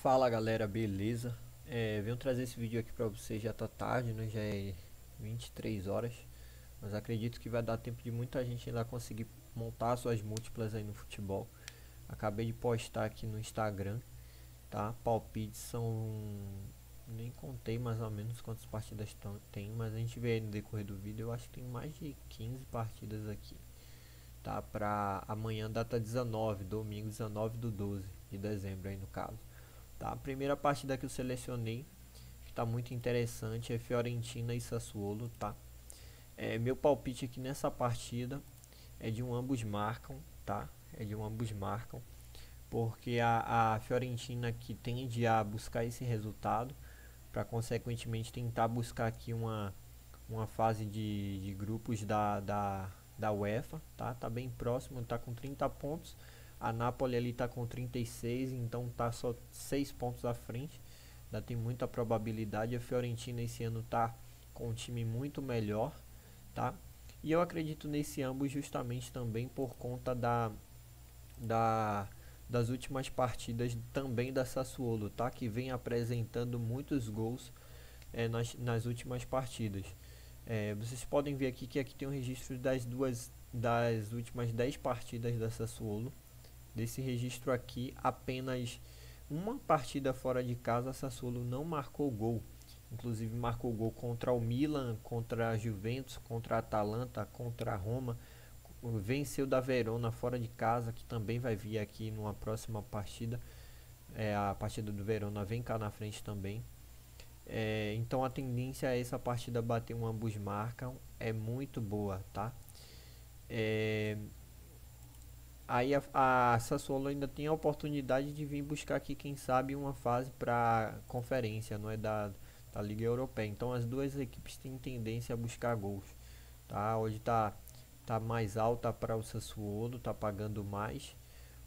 Fala galera, beleza? Venho trazer esse vídeo aqui pra vocês, já tá tarde, né? Já é 23 horas, mas acredito que vai dar tempo de muita gente ainda conseguir montar suas múltiplas aí no futebol. Acabei de postar aqui no Instagram, tá? Palpites são... nem contei mais ou menos quantas partidas tem, mas a gente vê aí no decorrer do vídeo, eu acho que tem mais de 15 partidas aqui, tá? Pra amanhã, data 19, domingo 19 do 12 de dezembro aí no caso. Tá, a primeira partida que eu selecionei, que está muito interessante, é Fiorentina e Sassuolo, tá? Meu palpite aqui nessa partida é de um ambos marcam, tá? É de um ambos marcam, porque a Fiorentina aqui tende a buscar esse resultado, para consequentemente tentar buscar aqui uma fase de grupos da UEFA, tá? Tá bem próximo, tá com 30 pontos. A Napoli ali tá com 36, então tá só 6 pontos à frente. Ainda tem muita probabilidade. A Fiorentina esse ano tá com um time muito melhor, tá? E eu acredito nesse ambos justamente também por conta da das últimas partidas também da Sassuolo, tá? Que vem apresentando muitos gols nas últimas partidas. Vocês podem ver aqui que aqui tem um registro das últimas 10 partidas da Sassuolo. Desse registro aqui, apenas uma partida fora de casa a Sassuolo não marcou gol. Inclusive marcou gol contra o Milan, contra a Juventus, contra a Atalanta, contra a Roma. Venceu da Verona fora de casa, que também vai vir aqui numa próxima partida. A partida do Verona vem cá na frente também. Então a tendência é essa partida bater um ambos marcam, é muito boa, tá? Aí a Sassuolo ainda tem a oportunidade de vir buscar aqui, quem sabe, uma fase para conferência, não é da Liga Europeia. Então as duas equipes têm tendência a buscar gols, tá? Hoje tá mais alta para o Sassuolo, tá pagando mais,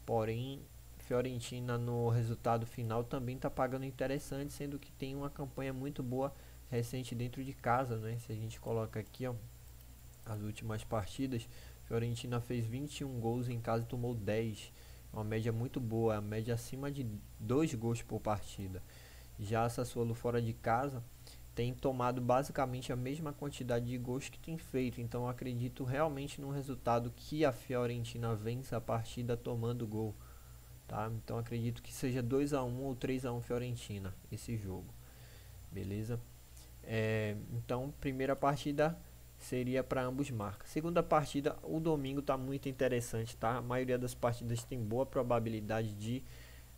porém Fiorentina no resultado final também está pagando interessante, sendo que tem uma campanha muito boa recente dentro de casa, né? Se a gente coloca aqui, ó, as últimas partidas, Fiorentina fez 21 gols em casa e tomou 10, uma média muito boa, a média acima de 2 gols por partida. Já a Sassuolo fora de casa tem tomado basicamente a mesma quantidade de gols que tem feito, então eu acredito realmente no resultado que a Fiorentina vence a partida tomando gol. Tá? Então acredito que seja 2 a 1 ou 3 a 1 Fiorentina esse jogo, beleza? Então primeira partida seria para ambos marcas. Segunda partida, o domingo tá muito interessante, tá? A maioria das partidas tem boa probabilidade de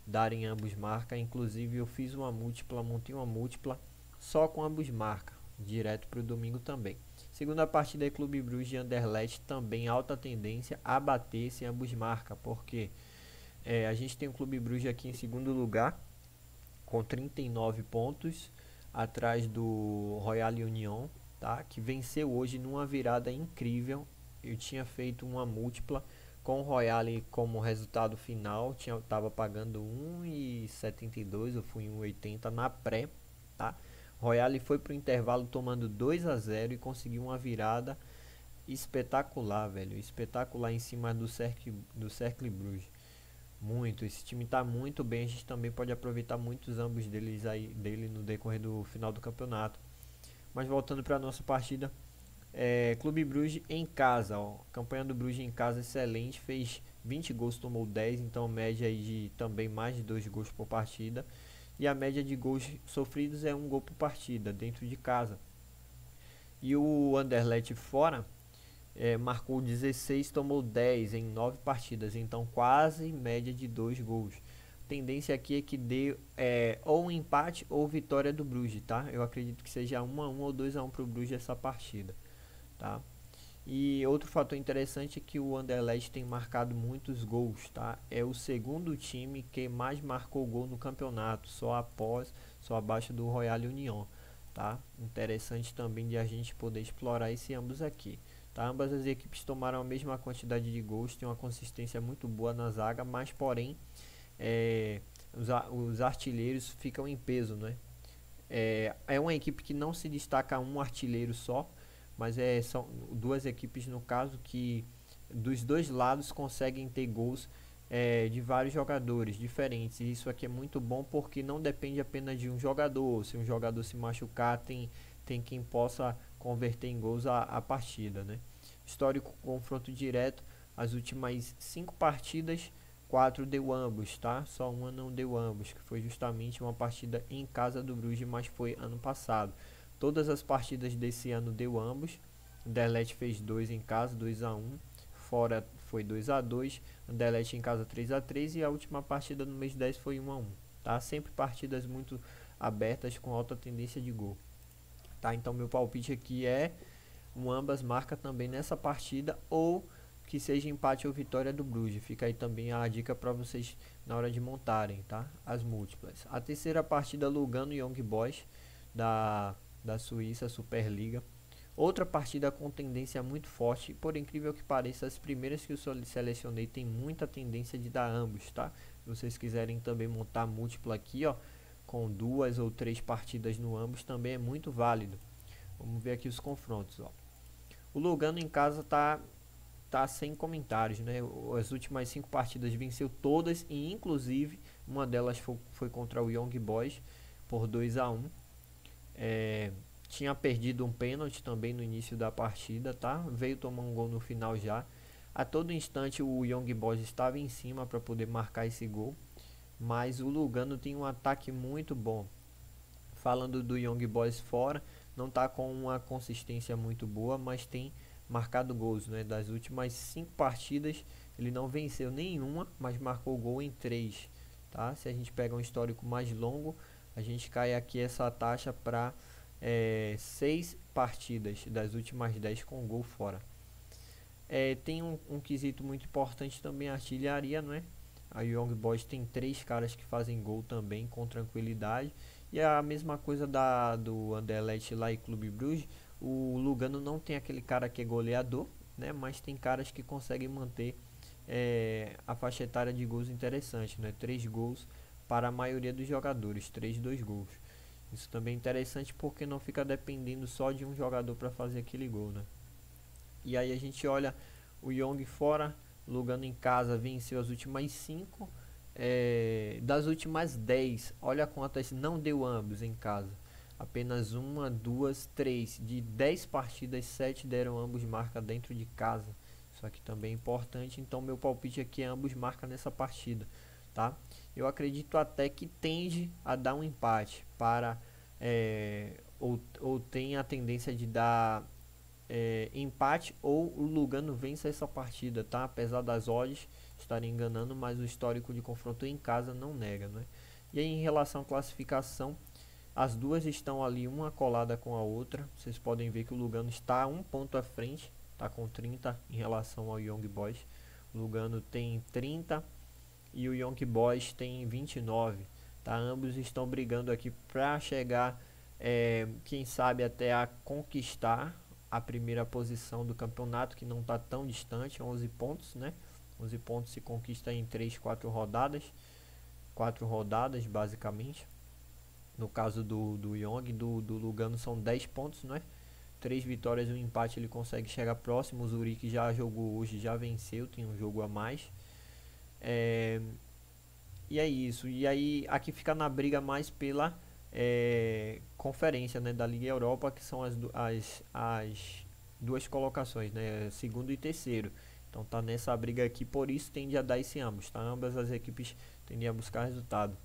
darem ambos marca. Inclusive eu fiz uma múltipla, montei uma múltipla só com ambos marca, direto para o domingo também. Segunda partida é Clube Bruges e Anderlecht, também alta tendência a bater esse ambos marca, porque a gente tem o Clube Bruges aqui em segundo lugar, com 39 pontos, atrás do Royal Union, tá? Que venceu hoje numa virada incrível. Eu tinha feito uma múltipla com o Royal como resultado final, tava pagando 1,72, eu fui 1,80 na pré, tá? Royal foi pro intervalo tomando 2 a 0 e conseguiu uma virada espetacular, velho, espetacular em cima do Cercle Bruges. Muito, esse time tá muito bem, a gente também pode aproveitar muitos ambos dele no decorrer do final do campeonato. Mas voltando para nossa partida, Clube Bruges em casa, ó, campanha do Bruges em casa excelente, fez 20 gols, tomou 10, então média aí de também mais de 2 gols por partida. E a média de gols sofridos é 1 gol por partida, dentro de casa. E o Anderlecht fora marcou 16, tomou 10 em 9 partidas, então quase média de 2 gols. Tendência aqui é que dê ou um empate ou vitória do Bruges, tá? Eu acredito que seja 1 a 1 ou 2 a 1 para o Bruges essa partida, tá? E outro fator interessante é que o Anderlecht tem marcado muitos gols, tá? É o segundo time que mais marcou gol no campeonato, só abaixo do Royal Union, tá? Interessante também de a gente poder explorar esse ambos aqui, tá? Ambas as equipes tomaram a mesma quantidade de gols, tem uma consistência muito boa na zaga, mas porém os artilheiros ficam em peso, né? É uma equipe que não se destaca um artilheiro só, mas são duas equipes no caso que dos dois lados conseguem ter gols de vários jogadores diferentes. E isso aqui é muito bom porque não depende apenas de um jogador. Se um jogador se machucar, tem quem possa converter em gols a partida, né? Histórico confronto direto, as últimas 5 partidas, 4 deu ambos, tá? Só uma não deu ambos, que foi justamente uma partida em casa do Bruges, mas foi ano passado. Todas as partidas desse ano deu ambos. Anderlecht fez 2 em casa, 2-1. Fora foi 2-2. Anderlecht em casa 3-3. E a última partida no mês 10 foi 1-1. Tá? Sempre partidas muito abertas com alta tendência de gol. Tá? Então meu palpite aqui é um ambas marca também nessa partida, ou que seja empate ou vitória do Bruges. Fica aí também a dica para vocês na hora de montarem, tá? As múltiplas. A terceira partida, Lugano e Young Boys da Suíça, Superliga. Outra partida com tendência muito forte, por incrível que pareça, as primeiras que eu selecionei tem muita tendência de dar ambos, tá? Se vocês quiserem também montar múltipla aqui, ó, com 2 ou 3 partidas no ambos, também é muito válido. Vamos ver aqui os confrontos, ó. O Lugano em casa tá sem comentários, né? As últimas 5 partidas venceu todas e inclusive uma delas foi contra o Young Boys por 2-1. Tinha perdido um pênalti também no início da partida, tá? Veio tomar um gol no final já. A todo instante o Young Boys estava em cima para poder marcar esse gol, mas o Lugano tem um ataque muito bom. Falando do Young Boys fora, não está com uma consistência muito boa, mas tem marcado gols, né? Das últimas 5 partidas ele não venceu nenhuma, mas marcou gol em 3, tá? Se a gente pega um histórico mais longo, a gente cai aqui essa taxa para 6 partidas das últimas 10 com gol fora. Tem um quesito muito importante também, a artilharia, não é? A Young Boys tem 3 caras que fazem gol também com tranquilidade. E a mesma coisa do Anderlecht lá e Clube Bruges. O Lugano não tem aquele cara que é goleador, né? Mas tem caras que conseguem manter a faixa etária de gols interessante, né? 3 gols para a maioria dos jogadores, 2 gols. Isso também é interessante porque não fica dependendo só de um jogador para fazer aquele gol, né? E aí a gente olha o Young fora, Lugano em casa venceu as últimas 5. Das últimas 10, olha quantas não deu ambos em casa. Apenas 1, 2, 3. De 10 partidas, 7 deram ambos marca dentro de casa. Isso aqui também é importante. Então meu palpite aqui é ambos marca nessa partida, tá? Eu acredito até que tende a dar um empate para ou tem a tendência de dar empate, ou o Lugano vence essa partida, tá? Apesar das odds estarem enganando, mas o histórico de confronto em casa não nega, né? E aí, em relação à classificação, as duas estão ali uma colada com a outra. Vocês podem ver que o Lugano está 1 ponto à frente, tá com 30 em relação ao Young Boys. O Lugano tem 30 e o Young Boys tem 29, tá? Ambos estão brigando aqui para chegar, quem sabe até a conquistar a primeira posição do campeonato, que não está tão distante, 11 pontos, né? 11 pontos se conquista em 3, 4 rodadas. 4 rodadas, basicamente. No caso do Young, do Lugano, são 10 pontos, né? 3 vitórias e um empate, ele consegue chegar próximo. O Zurique já jogou hoje, já venceu, tem um jogo a mais. E é isso. E aí, aqui fica na briga mais pela conferência, né, da Liga Europa, que são as 2 colocações, né? Segundo e terceiro. Então tá nessa briga aqui, por isso tende a dar esse ambos, tá? Ambas as equipes tendem a buscar resultado.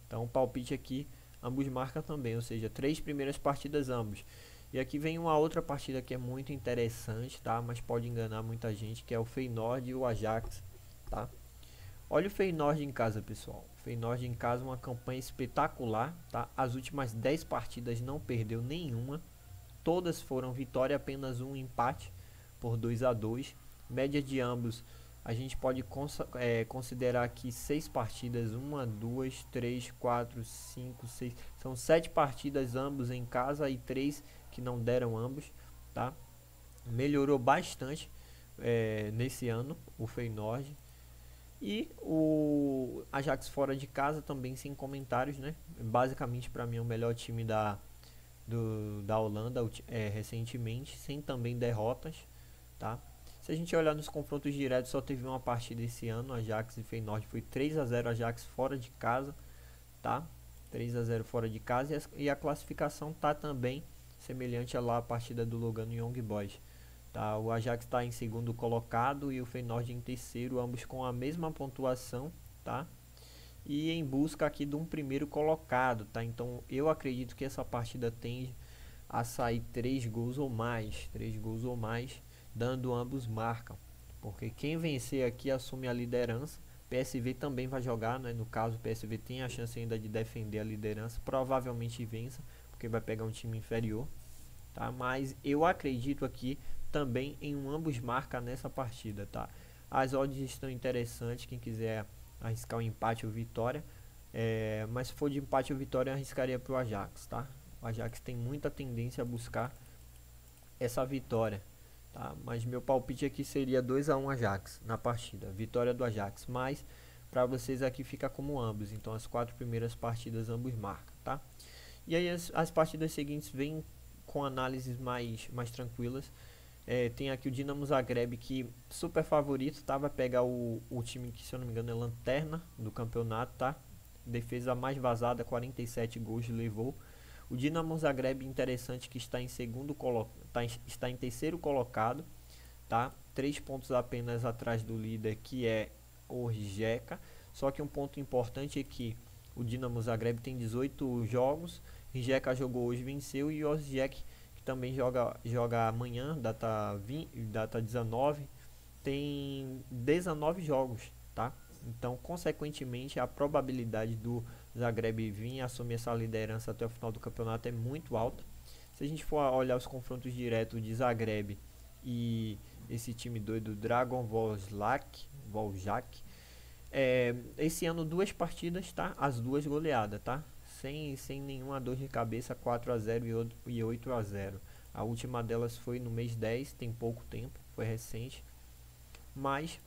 Então o palpite aqui, ambos marcam também, ou seja, 3 primeiras partidas ambos. E aqui vem uma outra partida que é muito interessante, tá? Mas pode enganar muita gente, que é o Feyenoord e o Ajax, tá? Olha o Feyenoord em casa, pessoal. O Feyenoord em casa, uma campanha espetacular, tá? As últimas 10 partidas não perdeu nenhuma. Todas foram vitória, apenas um empate por 2-2. Média de ambos, a gente pode considerar aqui 6 partidas, 1, 2, 3, 4, 5, 6, são 7 partidas ambos em casa e 3 que não deram ambos, tá? Melhorou bastante nesse ano o Feyenoord. E o Ajax fora de casa também sem comentários, né? Basicamente para mim é o melhor time da Holanda recentemente, sem também derrotas, tá? Se a gente olhar nos confrontos diretos, só teve uma partida esse ano, Ajax e Feyenoord, foi 3-0 Ajax fora de casa, tá? 3-0 fora de casa, e a classificação tá também semelhante a lá a partida do Lugano e Young Boys. Tá? O Ajax está em segundo colocado e o Feyenoord em terceiro, ambos com a mesma pontuação, tá? E em busca aqui de um primeiro colocado, tá? Então eu acredito que essa partida tende a sair 3 gols ou mais, dando ambos marcam, porque quem vencer aqui assume a liderança. PSV também vai jogar, né? No caso, o PSV tem a chance ainda de defender a liderança, provavelmente vença, porque vai pegar um time inferior, tá? Mas eu acredito aqui também em um ambos marca nessa partida, tá? As odds estão interessantes, quem quiser arriscar um empate ou vitória, mas se for de empate ou vitória eu arriscaria para o Ajax, tá? O Ajax tem muita tendência a buscar essa vitória, tá? Mas meu palpite aqui seria 2-1 Ajax na partida, vitória do Ajax, mas para vocês aqui fica como ambos, então as 4 primeiras partidas ambos marcam, tá? E aí as partidas seguintes vêm com análises mais tranquilas. Tem aqui o Dinamo Zagreb, que super favorito, tá? Vai pegar o time que, se eu não me engano, é lanterna do campeonato, tá? Defesa mais vazada, 47 gols levou. O Dinamo Zagreb, interessante, que está em está em terceiro colocado, tá? 3 pontos apenas atrás do líder, que é o Rijeka. Só que um ponto importante é que o Dinamo Zagreb tem 18 jogos, Rijeka jogou hoje, venceu, e o Osijek, que também joga amanhã, data 19, tem 19 jogos, tá? Então, consequentemente, a probabilidade do Zagreb vir assumir essa liderança até o final do campeonato é muito alta. Se a gente for olhar os confrontos diretos de Zagreb e esse time doido Dragon Voljak, esse ano 2 partidas, tá? As 2 goleadas, tá? Sem nenhuma dor de cabeça, 4-0 e 8-0. A última delas foi no mês 10, tem pouco tempo, foi recente. Mas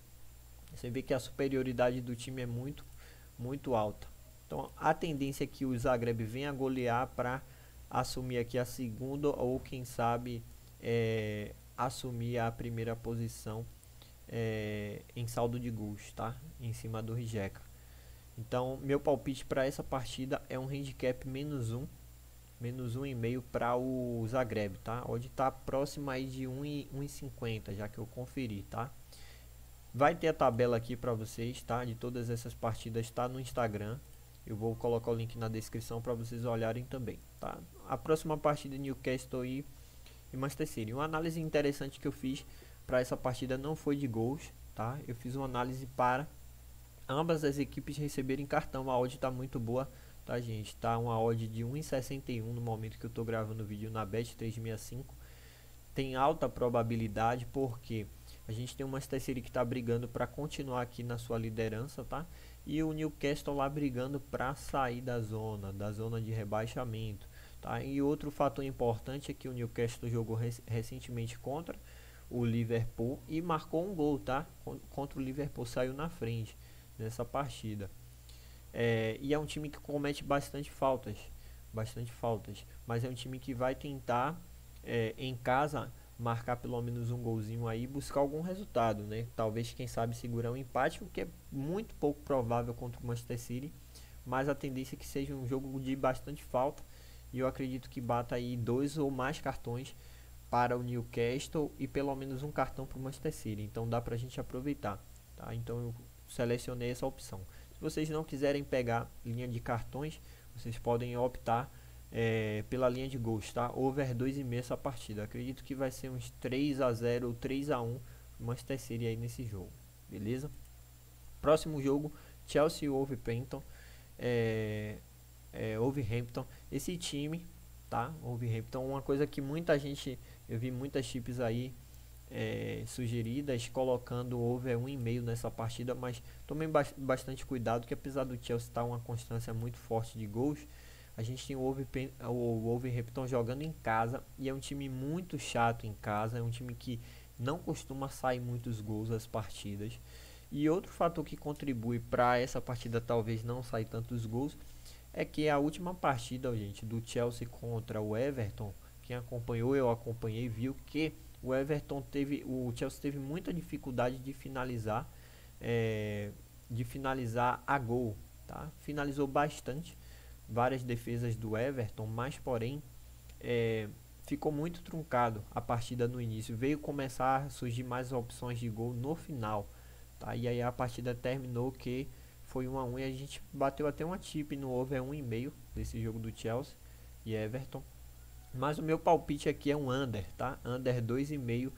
você vê que a superioridade do time é muito alta. Então a tendência é que o Zagreb venha golear para assumir aqui a segunda, ou quem sabe assumir a primeira posição em saldo de gols, tá? Em cima do Rijeka. Então meu palpite para essa partida é um handicap -1, -1,5 para o Zagreb, tá? Onde está próximo aí de 1,50, já que eu conferi, tá? Vai ter a tabela aqui para vocês, tá? De todas essas partidas, tá no Instagram. Eu vou colocar o link na descrição para vocês olharem também, tá? A próxima partida, Newcastle e Manchester City. Uma análise interessante que eu fiz para essa partida não foi de gols, tá? Eu fiz uma análise para ambas as equipes receberem cartão. A odd tá muito boa, tá, gente? Tá uma odd de 1,61 no momento que eu tô gravando o vídeo na Bet365. Tem alta probabilidade porque a gente tem o Manchester City que está brigando para continuar aqui na sua liderança, tá? E o Newcastle lá brigando para sair da zona de rebaixamento, tá? E outro fator importante é que o Newcastle jogou recentemente contra o Liverpool e marcou um gol, tá? Contra o Liverpool, saiu na frente nessa partida. E é um time que comete bastante faltas, mas é um time que vai tentar em casa marcar pelo menos um golzinho aí, buscar algum resultado, né? Talvez, quem sabe, segurar um empate, o que é muito pouco provável contra o Manchester City, mas a tendência é que seja um jogo de bastante falta, e eu acredito que bata aí 2 ou mais cartões para o Newcastle e pelo menos um cartão para o Manchester City, então dá pra gente aproveitar, tá? Então eu selecionei essa opção. Se vocês não quiserem pegar linha de cartões, vocês podem optar pela linha de gols, tá? Over 2,5 essa partida. Acredito que vai ser uns 3-0 ou 3-1 Manchester City aí nesse jogo, beleza? Próximo jogo, Chelsea e Wolverhampton. Wolverhampton, esse time, tá? Wolverhampton, uma coisa que muita gente, eu vi muitas chips aí sugeridas colocando over 1,5 nessa partida, mas tomem bastante cuidado, que apesar do Chelsea estar uma constância muito forte de gols, a gente tem o Wolverhampton jogando em casa, e é um time muito chato em casa, é um time que não costuma sair muitos gols das partidas. E outro fator que contribui para essa partida talvez não sair tantos gols é que a última partida, gente, do Chelsea contra o Everton, quem acompanhou, eu acompanhei, viu que o Chelsea teve muita dificuldade de finalizar a gol, tá? Finalizou bastante, várias defesas do Everton, mas porém ficou muito truncado a partida no início. Veio começar a surgir mais opções de gol no final, tá? E aí a partida terminou que foi 1 a 1 e a gente bateu até uma tip no over 1,5 desse jogo do Chelsea e Everton. Mas o meu palpite aqui é um under, tá? Under 2,5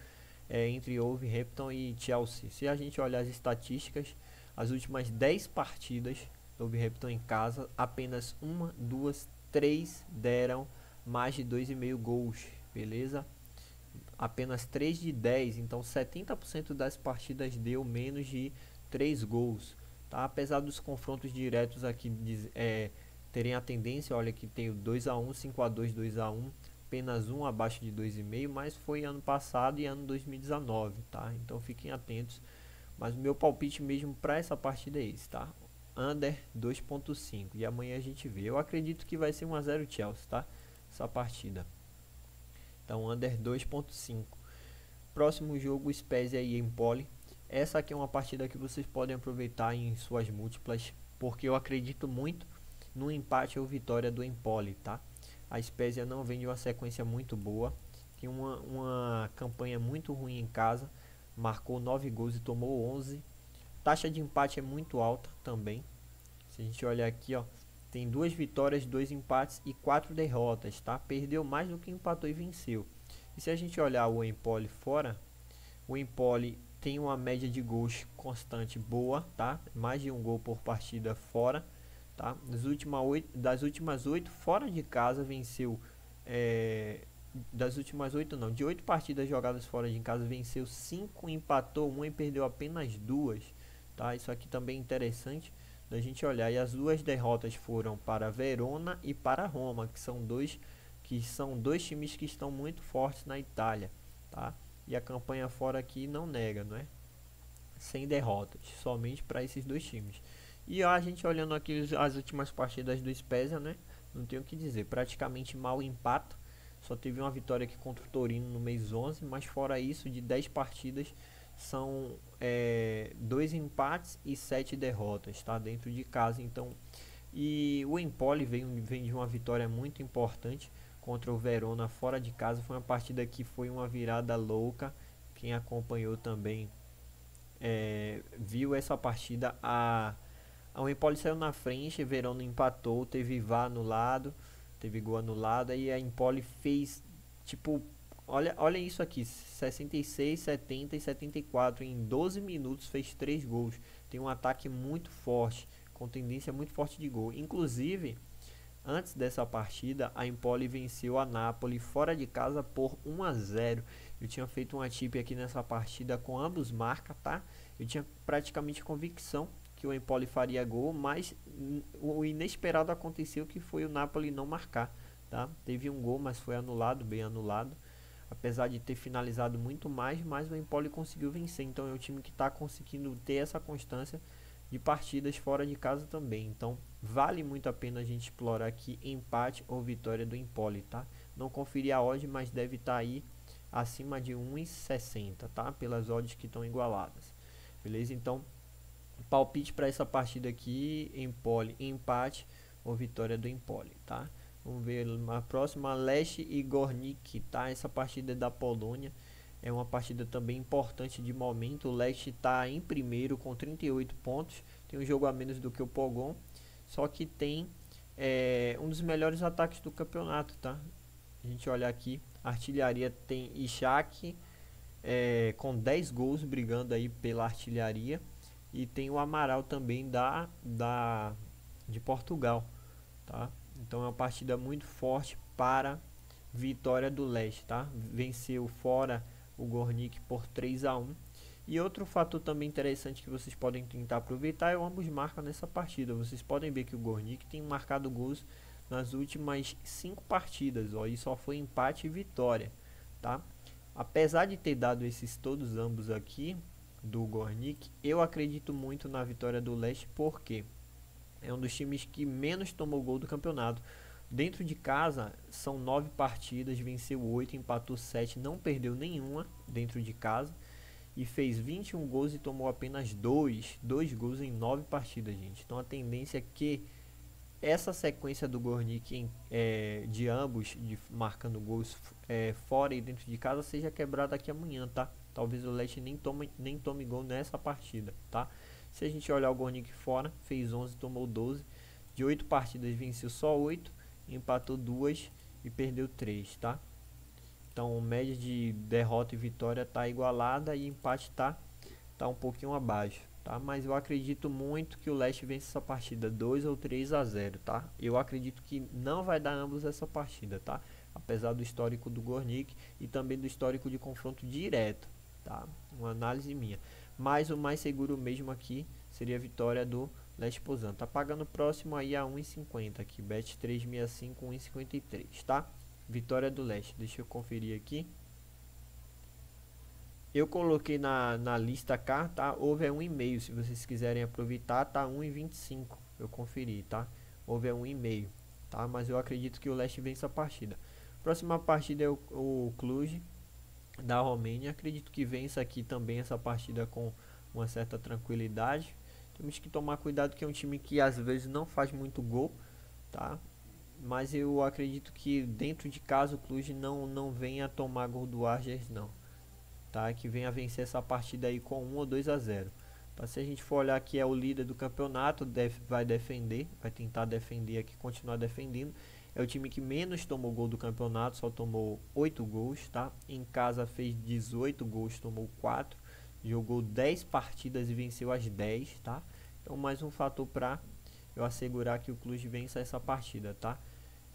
entre Wolverhampton e Chelsea. Se a gente olhar as estatísticas, as últimas 10 partidas do Wolverhampton em casa, apenas 1, 2, 3 deram mais de 2,5 gols, beleza? Apenas 3 de 10, então 70% das partidas deu menos de 3 gols, tá? Apesar dos confrontos diretos aqui terem a tendência, olha que tem o 2 a 1, 5 a 2, 2 a 1, apenas um abaixo de 2,5, mas foi ano passado e ano 2019, tá? Então fiquem atentos. Mas o meu palpite mesmo para essa partida é esse, tá? Under 2,5 e amanhã a gente vê. Eu acredito que vai ser 1 a 0 Chelsea, tá? Essa partida. Então under 2,5. Próximo jogo, Spezia e Empoli. Essa aqui é uma partida que vocês podem aproveitar em suas múltiplas, porque eu acredito muito no empate ou vitória do Empoli, tá? A Spezia não vem de uma sequência muito boa, tem uma campanha muito ruim em casa, marcou 9 gols e tomou 11. Taxa de empate é muito alta também. Se a gente olhar aqui, ó, tem 2 vitórias, 2 empates e 4 derrotas, tá? Perdeu mais do que empatou e venceu. E se a gente olhar o Empoli fora, o Empoli tem uma média de gols constante boa, tá? Mais de 1 gol por partida fora, tá? Das últimas 8 fora de casa venceu, das últimas 8 não, de 8 partidas jogadas fora de casa venceu 5, empatou 1 e perdeu apenas 2, tá? Isso aqui também é interessante da gente olhar. E as 2 derrotas foram para Verona e para Roma, que são dois times que estão muito fortes na Itália, tá? E a campanha fora aqui não nega, não é? Sem derrotas, somente para esses 2 times. E a gente olhando aqui as últimas partidas do Spezia, né? Não tenho o que dizer, praticamente mal empata. Só teve uma vitória aqui contra o Torino no mês 11, mas fora isso, de 10 partidas são 2 empates e 7 derrotas, tá? Dentro de casa, então. E o Empoli vem de uma vitória muito importante contra o Verona fora de casa. Foi uma partida que foi uma virada louca. Quem acompanhou também viu essa partida. O Empoli saiu na frente, Verona empatou, teve VAR anulado, teve gol anulado, e a Empoli fez, tipo, olha isso aqui, 66, 70 e 74, em 12 minutos fez 3 gols, tem um ataque muito forte, com tendência muito forte de gol. Inclusive, antes dessa partida, a Empoli venceu a Napoli fora de casa por 1 a 0. Eu tinha feito uma tip aqui nessa partida com ambos marca, tá? Eu tinha praticamente convicção que o Empoli faria gol, mas o inesperado aconteceu, que foi o Napoli não marcar, tá? Teve um gol, mas foi anulado, bem anulado, apesar de ter finalizado muito mais, mas o Empoli conseguiu vencer. Então é um time que está conseguindo ter essa constância de partidas fora de casa também. Então vale muito a pena a gente explorar aqui empate ou vitória do Empoli, tá? Não conferi a odd, mas deve estar aí acima de 1,60, tá? Pelas odds que estão igualadas, beleza? Então palpite para essa partida aqui: Empoli empate ou vitória do Empoli, tá? Vamos ver a próxima, Lech e Gornik, tá? Essa partida é da Polônia, é uma partida também importante de momento. O Lech está em primeiro com 38 pontos, tem um jogo a menos do que o Pogon, só que tem um dos melhores ataques do campeonato, tá? A gente olha aqui, a artilharia tem Ishak com 10 gols brigando aí pela artilharia, e tem o Amaral também de Portugal, tá? Então é uma partida muito forte para vitória do Lech, tá? Venceu fora o Gornik por 3 a 1. E outro fator também interessante que vocês podem tentar aproveitar é o ambos marcam nessa partida. Vocês podem ver que o Gornik tem marcado gols nas últimas 5 partidas, ó, e só foi empate e vitória, tá? Apesar de ter dado esses todos ambos aqui do Gornik, eu acredito muito na vitória do Lech, porque é um dos times que menos tomou gol do campeonato. Dentro de casa, são 9 partidas, venceu 8, empatou 7, não perdeu nenhuma dentro de casa. E fez 21 gols e tomou apenas 2 gols em 9 partidas, gente. Então a tendência é que essa sequência do Gornik de ambos marcando gols fora e dentro de casa seja quebrada aqui amanhã, tá? Talvez o Leste nem tome gol nessa partida, tá? Se a gente olhar o Gornik fora, fez 11, tomou 12. De 8 partidas venceu só 8, empatou 2 e perdeu 3, tá? Então, média de derrota e vitória tá igualada e empate tá um pouquinho abaixo, tá? Mas eu acredito muito que o Leste vence essa partida 2 ou 3-0, tá? Eu acredito que não vai dar ambos essa partida, tá? Apesar do histórico do Gornik e também do histórico de confronto direto, tá? Uma análise minha. Mas o mais seguro mesmo aqui seria a vitória do Leste Poznan. Tá pagando próximo aí a 1,50 aqui, bet 365, 1,53, tá? Vitória do Leste, deixa eu conferir aqui. Eu coloquei na lista cá, tá? Over é 1,5, se vocês quiserem aproveitar, tá 1,25. Eu conferi, tá? Over é 1,5, tá? Mas eu acredito que o Leste vence a partida. Próxima partida é o Cluj da Romênia. Acredito que vença aqui também essa partida com uma certa tranquilidade. Temos que tomar cuidado que é um time que às vezes não faz muito gol, tá? Mas eu acredito que dentro de casa o Cluj não venha tomar gol do Argers não, tá? Que venha vencer essa partida aí com 1 ou 2-0. Tá? Se a gente for olhar aqui, é o líder do campeonato, vai defender, vai tentar defender aqui, continuar defendendo. É o time que menos tomou gol do campeonato, só tomou 8 gols, tá? Em casa fez 18 gols, tomou 4, jogou 10 partidas e venceu as 10, tá? Então mais um fator para eu assegurar que o Cluj vença essa partida, tá?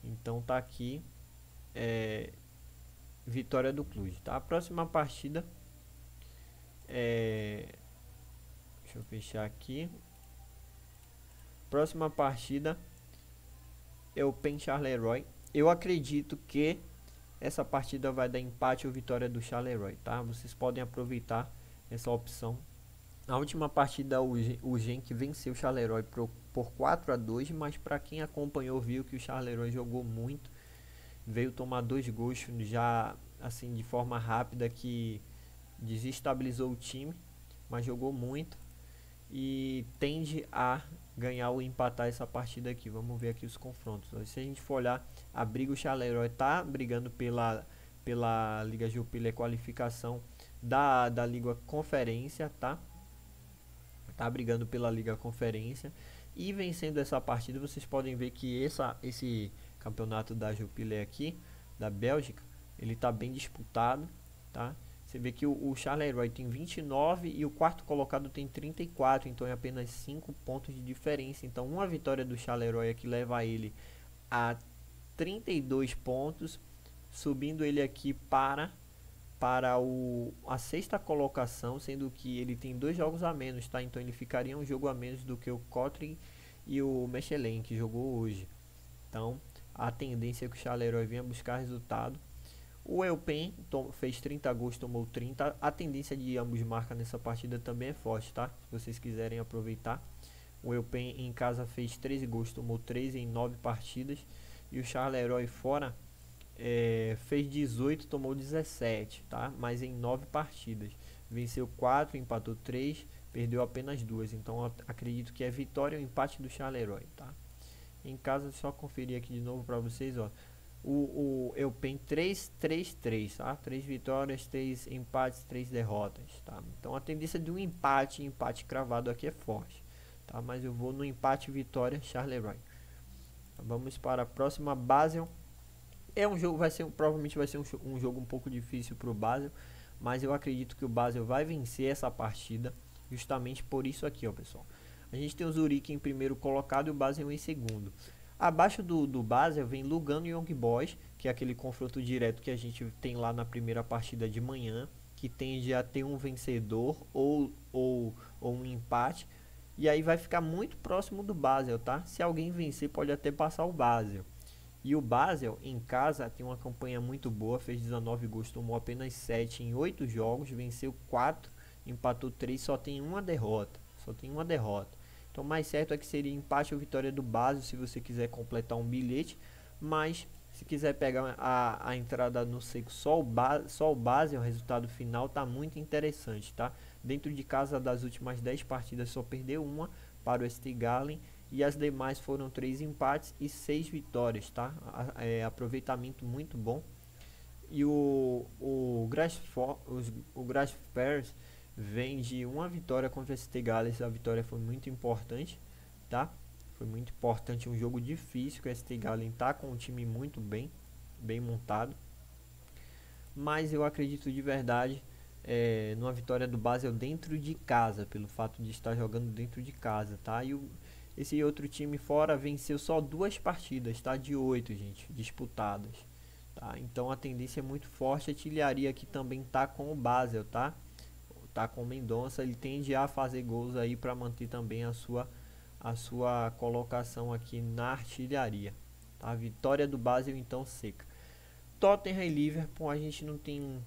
Então tá aqui vitória do Cluj, tá? A próxima partida deixa eu fechar aqui. Próxima partida é o PEN Charleroi. Eu acredito que essa partida vai dar empate ou vitória do Charleroi, tá? Vocês podem aproveitar essa opção. Na última partida o Genk venceu o Charleroi por 4-2, mas para quem acompanhou viu que o Charleroi jogou muito, veio tomar 2 gols já assim de forma rápida que desestabilizou o time, mas jogou muito e tende a ganhar ou empatar essa partida aqui. Vamos ver aqui os confrontos. Se a gente for olhar, a briga, o Charleroi tá brigando pela Liga Jupiler qualificação da Liga Conferência, tá? Tá brigando pela Liga Conferência e vencendo essa partida. Vocês podem ver que esse campeonato da Jupiler aqui, da Bélgica, ele tá bem disputado, tá? Você vê que o Charleroi tem 29 e o quarto colocado tem 34, então é apenas 5 pontos de diferença. Então uma vitória do Charleroi aqui leva ele a 32 pontos, subindo ele aqui para a sexta colocação, sendo que ele tem 2 jogos a menos, tá? Então ele ficaria um jogo a menos do que o Kotlin e o Mechelen, que jogou hoje. Então a tendência é que o Charleroi venha buscar resultado. O Eupen fez 30 gols, tomou 30. A tendência de ambos marcar nessa partida também é forte, tá? Se vocês quiserem aproveitar. O Eupen em casa fez 13 gols, tomou 13 em 9 partidas. E o Charleroi fora fez 18, tomou 17, tá? Mas em 9 partidas. Venceu 4, empatou 3, perdeu apenas 2. Então acredito que é vitória ou empate do Charleroi, tá? Em casa, só conferir aqui de novo para vocês, ó. O Eupen 3-3-3, tá? 3 vitórias, 3 empates, 3 derrotas, tá? Então a tendência de um empate cravado aqui é forte, tá? Mas eu vou no empate vitória Charleroi. Então, vamos para a próxima, Basel. É um jogo, provavelmente vai ser um jogo um pouco difícil para o Basel, mas eu acredito que o Basel vai vencer essa partida, justamente por isso aqui, ó, pessoal. A gente tem o Zurique em primeiro colocado e o Basel em segundo. Abaixo do Basel vem Lugano e Young Boys, que é aquele confronto direto que a gente tem lá na primeira partida de manhã, que tende a ter um vencedor ou um empate. E aí vai ficar muito próximo do Basel, tá? Se alguém vencer, pode até passar o Basel. E o Basel, em casa, tem uma campanha muito boa, fez 19 gols, tomou apenas 7 em 8 jogos, venceu 4, empatou 3, só tem uma derrota. Então mais certo é que seria empate ou vitória do Basel, se você quiser completar um bilhete. mas se quiser pegar a entrada no seco só o base, o resultado final tá muito interessante, tá? Dentro de casa, das últimas 10 partidas só perdeu uma para o St. Gallen, e as demais foram 3 empates e 6 vitórias, tá? Aproveitamento muito bom. E o Grasshoppers vem de uma vitória contra o St. Gallen. A vitória foi muito importante, tá? Foi muito importante, um jogo difícil, que o St. Gallen tá com um time muito bem montado. Mas eu acredito de verdade numa vitória do Basel dentro de casa, pelo fato de estar jogando dentro de casa, tá? E esse outro time fora venceu só 2 partidas, tá? De 8, gente, disputadas, tá? Então a tendência é muito forte. A artilharia aqui também tá com o Basel, tá? Tá com o Mendonça, ele tende a fazer gols aí para manter também a sua colocação aqui na artilharia, tá? A vitória do Basel então seca. Tottenham e Liverpool, a gente não tem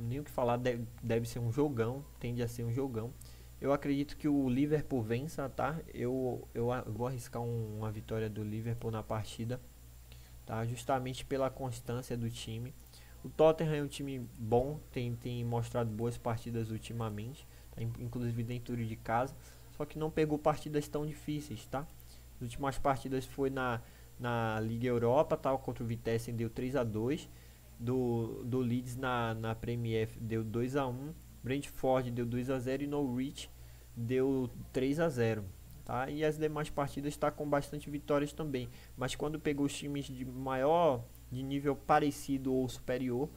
nem o que falar, deve ser um jogão, tende a ser um jogão. Eu acredito que o Liverpool vença, tá? Eu vou arriscar uma vitória do Liverpool na partida, tá? Justamente pela constância do time. O Tottenham é um time bom, tem mostrado boas partidas ultimamente, tá? Inclusive dentro de casa, só que não pegou partidas tão difíceis, tá? As últimas partidas foi na Liga Europa, tá? Contra o Vitesse deu 3-2. Do Leeds na Premier deu 2-1, Brentford deu 2-0 e Norwich deu 3-0, tá? E as demais partidas está com bastante vitórias também, mas quando pegou os times de nível parecido ou superior,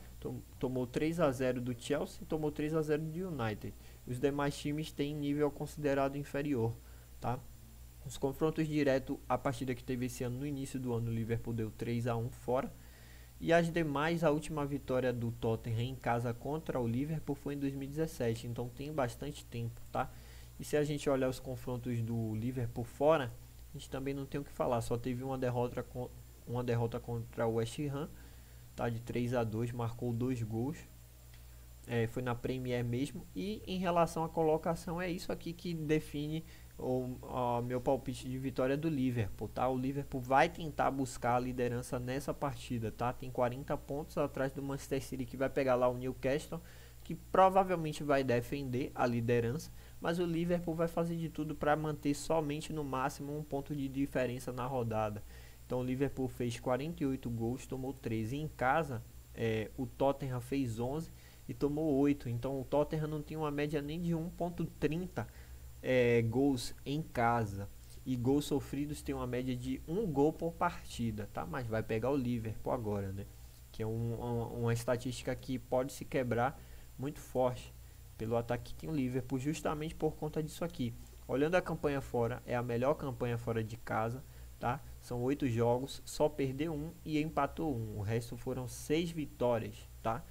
tomou 3-0 do Chelsea, tomou 3-0 do United. Os demais times têm nível considerado inferior, tá? Os confrontos diretos, a partida que teve esse ano no início do ano, o Liverpool deu 3-1 fora. E as demais, a última vitória do Tottenham em casa contra o Liverpool foi em 2017, então tem bastante tempo, tá? E se a gente olhar os confrontos do Liverpool fora, a gente também não tem o que falar, só teve uma derrota contra o West Ham, tá? De 3-2, marcou 2 gols, foi na Premier mesmo. E em relação à colocação, é isso aqui que define o meu palpite de vitória do Liverpool, tá? O Liverpool vai tentar buscar a liderança nessa partida, tá? Tem 40 pontos atrás do Manchester City, que vai pegar lá o Newcastle, que provavelmente vai defender a liderança, mas o Liverpool vai fazer de tudo para manter somente no máximo um ponto de diferença na rodada. Então o Liverpool fez 48 gols, tomou 13 em casa. O Tottenham fez 11 e tomou 8. Então o Tottenham não tem uma média nem de 1.30 gols em casa, e gols sofridos tem uma média de 1 gol por partida, tá? Mas vai pegar o Liverpool agora, né? Que é uma estatística que pode se quebrar muito forte pelo ataque que tem o Liverpool, justamente por conta disso aqui. Olhando a campanha fora, é a melhor campanha fora de casa, tá? São 8 jogos, só perdeu 1 e empatou 1. O resto foram 6 vitórias, tá?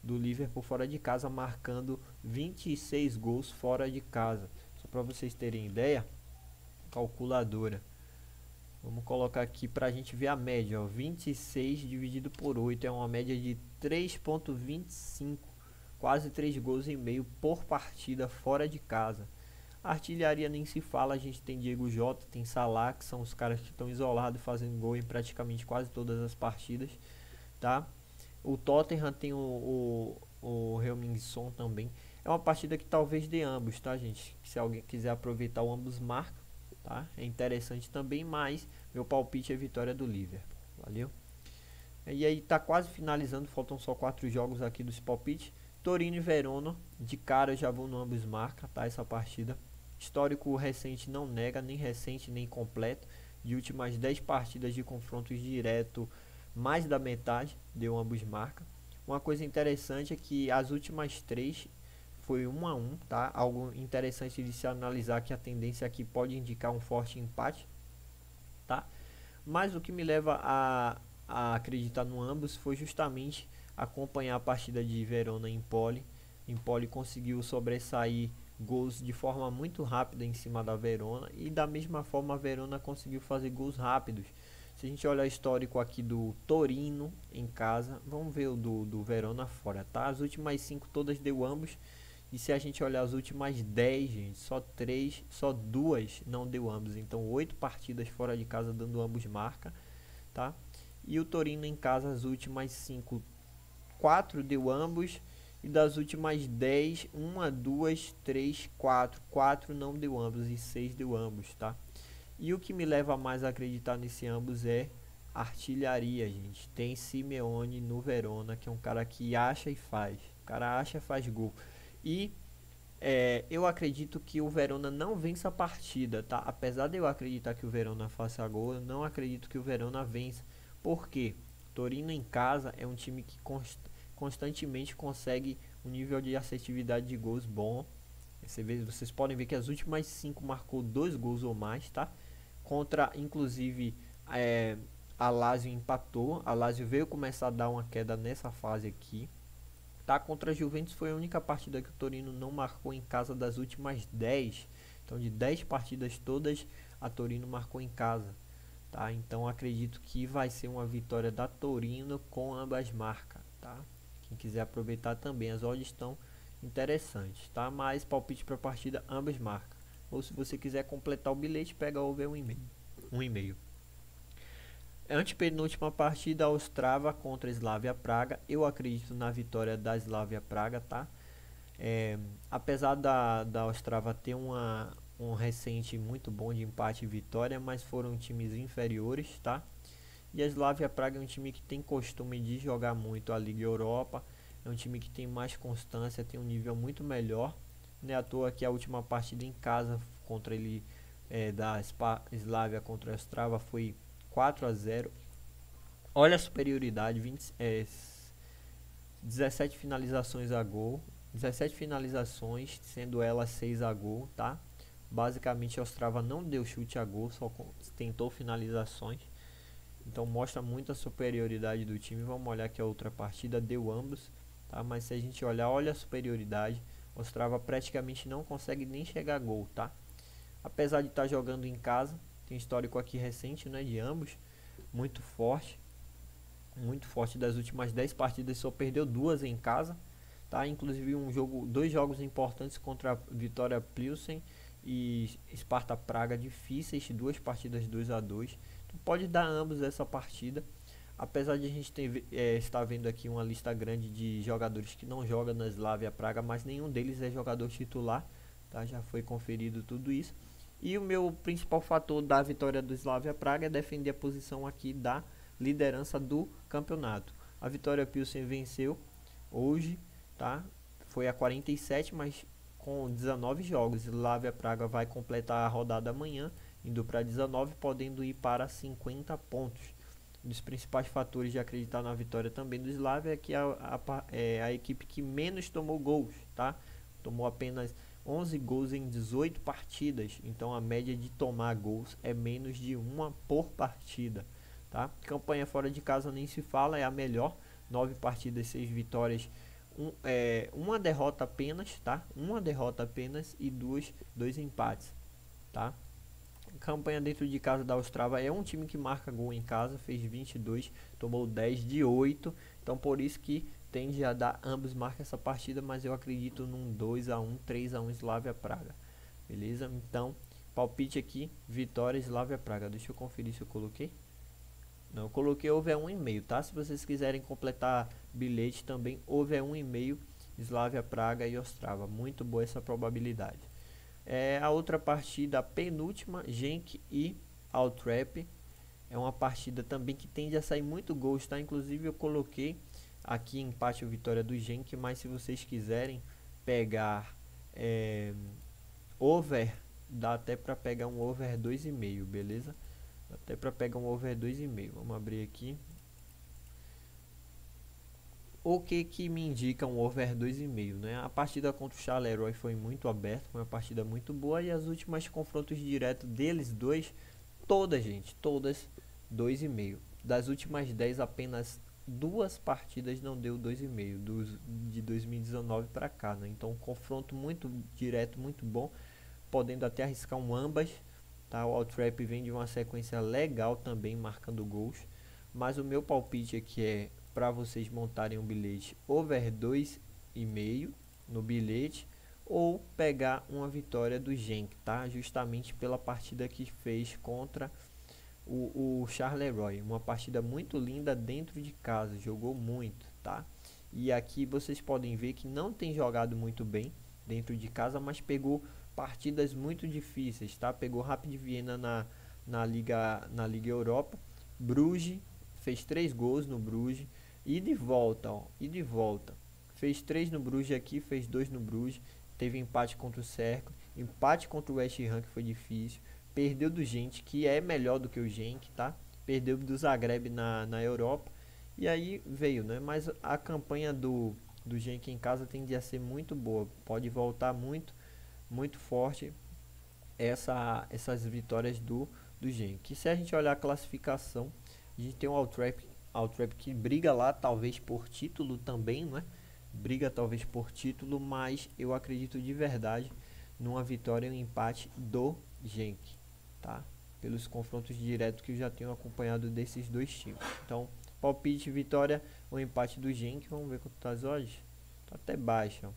Do Liverpool fora de casa, marcando 26 gols fora de casa. Só para vocês terem ideia, calculadora. Vamos colocar aqui para a gente ver a média, ó. 26 dividido por 8 é uma média de 3.25, quase 3 gols e meio por partida fora de casa. A artilharia nem se fala, a gente tem Diego Jota, tem Salah, que são os caras que estão isolados fazendo gol em praticamente quase todas as partidas, tá? O Tottenham tem o Heung-min-son também. É uma partida que talvez dê ambos, tá, gente? Se alguém quiser aproveitar, o ambos marcam, tá? É interessante também, mas meu palpite é vitória do Liverpool. Valeu? E aí tá quase finalizando, faltam só 4 jogos aqui dos palpites. Torino e Verona, de cara eu já vou no ambos marca, tá? Essa partida. Histórico recente não nega, nem recente nem completo. De últimas 10 partidas de confrontos direto, mais da metade deu ambos marca. Uma coisa interessante é que as últimas 3 foi 1-1, tá? Algo interessante de se analisar, que a tendência aqui pode indicar um forte empate, tá? Mas o que me leva a acreditar no ambos foi justamente acompanhar a partida de Verona em Poli. Em Poli conseguiu sobressair gols de forma muito rápida em cima da Verona, e da mesma forma a Verona conseguiu fazer gols rápidos. Se a gente olhar o histórico aqui do Torino em casa, vamos ver o do Verona fora, tá? As últimas 5 todas deu ambos. E se a gente olhar as últimas 10, gente, só 2 não deu ambos. Então 8 partidas fora de casa dando ambos marca, tá? E o Torino em casa, as últimas 5, 4 deu ambos. E das últimas 10, 1, 2, 3, 4. 4 não deu ambos e 6 deu ambos, tá? E o que me leva mais a acreditar nesse ambos é artilharia, gente. Tem Simeone no Verona, que é um cara que acha e faz. O cara acha e faz gol. E eu acredito que o Verona não vença a partida, tá? Apesar de eu acreditar que o Verona faça gol, eu não acredito que o Verona vença. Por quê? Torino em casa é um time que constantemente consegue um nível de assertividade de gols bom. Vocês podem ver que as últimas 5 marcou 2 gols ou mais, tá? Contra, inclusive, a Lazio empatou. A Lazio veio começar a dar uma queda nessa fase aqui. Tá? Contra a Juventus foi a única partida que o Torino não marcou em casa das últimas 10. Então, de 10 partidas todas, a Torino marcou em casa. Tá? Então, acredito que vai ser uma vitória da Torino com ambas marcas. Tá? Quem quiser aproveitar também, as odds estão interessantes. Tá? Mas palpite para a partida, ambas marcas. Ou se você quiser completar o bilhete, pega over 1,5. Antepenúltima partida, a Ostrava contra a Slavia Praga. Eu acredito na vitória da Slavia Praga, tá? Apesar da Ostrava ter um recente muito bom de empate e vitória, mas foram times inferiores, tá? E a Slavia Praga é um time que tem costume de jogar muito a Liga Europa. É um time que tem mais constância, tem um nível muito melhor. Não é à toa que a última partida em casa contra ele, da Slavia contra a Ostrava, foi 4-0. Olha a superioridade, 17 finalizações a gol, 17 finalizações, sendo elas 6 a gol, tá? Basicamente a Ostrava não deu chute a gol, só tentou finalizações. Então mostra muito a superioridade do time. Vamos olhar aqui a outra partida, deu ambos, tá? Mas se a gente olhar, olha a superioridade. A Ostrava praticamente não consegue nem chegar a gol, tá? Apesar de estar jogando em casa, tem histórico aqui recente, né, de ambos, muito forte das últimas 10 partidas, só perdeu 2 em casa, tá? Inclusive dois jogos importantes contra a Vitória Plzeň e Sparta Praga difíceis, 2 partidas 2-2. Então pode dar ambos essa partida. Apesar de a gente estar vendo aqui uma lista grande de jogadores que não jogam na Slavia Praga, mas nenhum deles é jogador titular, tá? Já foi conferido tudo isso. E o meu principal fator da vitória do Slavia Praga é defender a posição aqui da liderança do campeonato. A Vitória Pilsen venceu hoje, tá? Foi a 47, mas com 19 jogos. Slavia Praga vai completar a rodada amanhã, indo para 19, podendo ir para 50 pontos. Um dos principais fatores de acreditar na vitória também do Slavia é que é a equipe que menos tomou gols, tá? Tomou apenas 11 gols em 18 partidas, então a média de tomar gols é menos de uma por partida, tá? Campanha fora de casa nem se fala, é a melhor, 9 partidas, 6 vitórias, uma derrota apenas, tá? Uma derrota apenas e dois empates, tá? Campanha dentro de casa da Ostrava é um time que marca gol em casa, fez 22, tomou 10 de 8, então por isso que tende a dar ambos marcam essa partida, mas eu acredito num 2-1, 3-1 Slavia Praga, beleza? Então, palpite aqui, vitória Slavia Praga. Deixa eu conferir se eu coloquei. Não, eu coloquei over 1,5, tá? Se vocês quiserem completar bilhete também, over 1,5 Slavia Praga e Ostrava. Muito boa essa probabilidade. A outra partida, a penúltima, Genk e Altrep. É uma partida também que tende a sair muito gols, tá? Inclusive eu coloquei aqui empate ou vitória do Genk, mas se vocês quiserem pegar over, dá até para pegar um over 2,5, beleza? Dá até para pegar um over 2,5. Vamos abrir aqui. O que me indica um over 2,5, né? A partida contra o Charleroi foi muito aberta, foi uma partida muito boa, e as últimas confrontos diretos deles dois, todas 2,5. Das últimas 10, apenas 2 partidas não deu 2,5 de 2019 para cá, né? Então confronto muito direto, muito bom, podendo até arriscar um ambas, tá? O Altrep vem de uma sequência legal também, marcando gols, mas o meu palpite aqui é para vocês montarem um bilhete over 2,5 no bilhete, ou pegar uma vitória do Genk, tá? Justamente pela partida que fez contra o Charleroi, uma partida muito linda dentro de casa, jogou muito, tá? E aqui vocês podem ver que não tem jogado muito bem dentro de casa, mas pegou partidas muito difíceis, tá? Pegou Rapid Viena na Liga Europa, Bruges, fez 3 gols no Bruges, e de volta, ó, e de volta. Fez 3 no Bruges aqui, fez 2 no Bruges, teve empate contra o Cercle, empate contra o West Ham, que foi difícil, perdeu do Genk, que é melhor do que o Genk, tá? Perdeu do Zagreb na Europa, e aí veio, né? Mas a campanha do Genk em casa tende a ser muito boa, pode voltar muito forte essas vitórias do Genk. E se a gente olhar a classificação, a gente tem o Altrep que briga lá talvez por título também, né? Briga talvez por título, mas eu acredito de verdade numa vitória e um empate do Genk, tá? Pelos confrontos diretos que eu já tenho acompanhado desses dois times. Então, palpite, vitória ou empate do Genk. Vamos ver quanto tá as odds. Tá até baixa,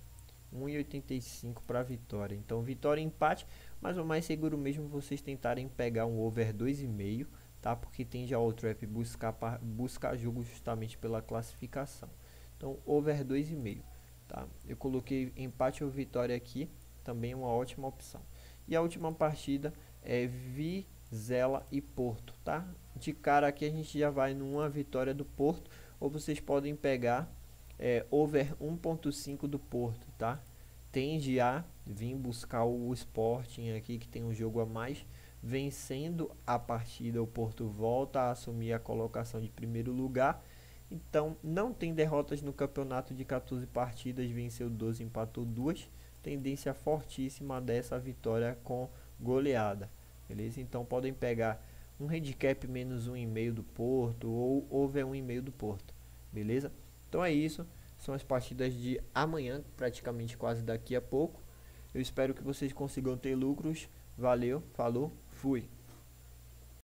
1,85 para vitória. Então, vitória e empate, mas o mais seguro mesmo vocês tentarem pegar um over 2,5, tá? Porque tem já o trap buscar jogo justamente pela classificação. Então, over 2,5, tá? Eu coloquei empate ou vitória aqui, também uma ótima opção. E a última partida é Vizela e Porto, tá? De cara aqui a gente já vai numa vitória do Porto, ou vocês podem pegar over 1.5 do Porto, tá? Tende a vir buscar o Sporting aqui, que tem um jogo a mais. Vencendo a partida, o Porto volta a assumir a colocação de primeiro lugar. Então, não tem derrotas no campeonato de 14 partidas, venceu 12, empatou 2. Tendência fortíssima dessa vitória com goleada, beleza? Então, podem pegar um handicap menos 1,5 do Porto ou over 1,5 do Porto, beleza? Então é isso, são as partidas de amanhã, praticamente quase daqui a pouco. Eu espero que vocês consigam ter lucros. Valeu, falou, fui!